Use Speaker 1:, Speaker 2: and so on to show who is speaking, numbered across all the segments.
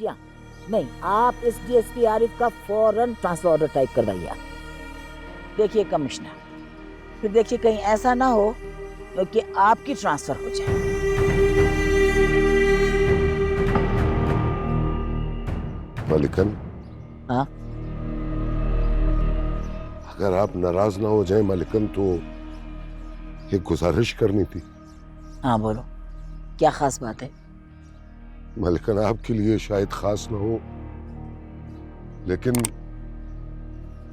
Speaker 1: जी हाँ, नहीं, आप इस डीएसपी आरिफ का फौरन ट्रांसफर ऑर्डर टाइप करवाइए आप। देखिए कमिश्नर, फिर देखिए कहीं ऐसा ना हो कि आपकी ट्रांसफर हो जाए।
Speaker 2: मालिकन,
Speaker 1: हाँ,
Speaker 2: अगर आप नाराज ना हो जाए मालिकन, तो एक गुजारिश करनी थी।
Speaker 1: हाँ बोलो, क्या खास बात है?
Speaker 2: मालिकन, आपके लिए शायद खास ना हो, लेकिन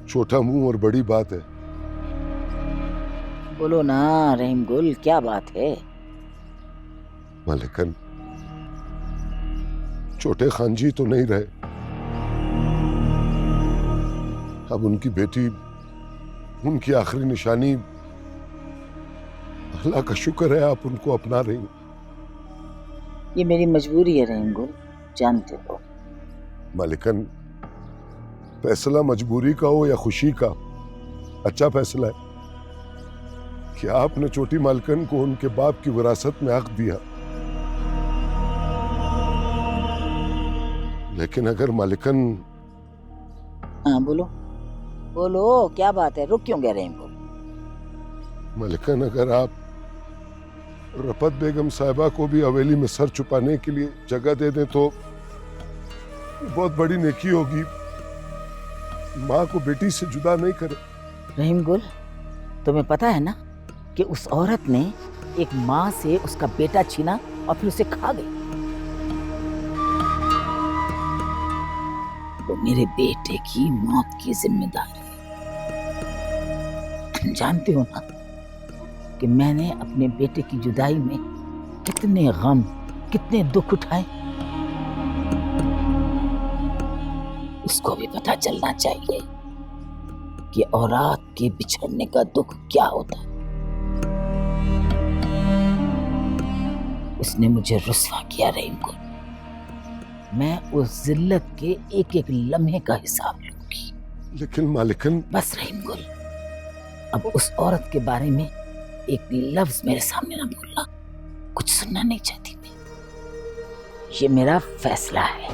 Speaker 2: छोटा मुंह और बड़ी बात है।
Speaker 1: बोलो ना रहीम गुल, क्या बात है?
Speaker 2: मालिकन, छोटे खान जी तो नहीं रहे। अब उनकी बेटी, उनकी आखिरी निशानी, अल्लाह का शुक्र है आप उनको अपना रही।
Speaker 1: ये मेरी मजबूरी है रहीम गुल, जानते हो।
Speaker 2: मालिकन, फैसला मजबूरी का हो या खुशी का, अच्छा फैसला है कि आपने छोटी मालकन को उनके बाप की विरासत में हक दिया। लेकिन अगर मालिकन,
Speaker 1: हाँ बोलो, बोलो क्या बात है, रुक क्यों गए रहीम गुल?
Speaker 2: मालिकन अगर आप रफत बेगम साहिबा को भी हवेली में सर छुपाने के लिए जगह दे दें तो बहुत बड़ी नेकी होगी। माँ को बेटी से जुदा नहीं करे।
Speaker 1: रहीम गुल, तुम्हें पता है ना कि उस औरत ने एक माँ से उसका बेटा छीना और फिर उसे खा गई। वो मेरे बेटे की मौत की जिम्मेदार है। जानते हो ना कि मैंने अपने बेटे की जुदाई में कितने गम, कितने दुख उठाए। उसको भी पता चलना चाहिए कि औलाद के बिछड़ने का दुख क्या होता है। उसने मुझे रुस्वा किया रहीम को। मैं उस जिल्लत के एक एक लम्हे का हिसाब लूंगी।
Speaker 2: लेकिन मालिकन,
Speaker 1: बस रहीम गुल, अब उस औरत के बारे में एक लफ्ज मेरे सामने ना बोलना। कुछ सुनना नहीं चाहती मैं। ये मेरा फैसला है।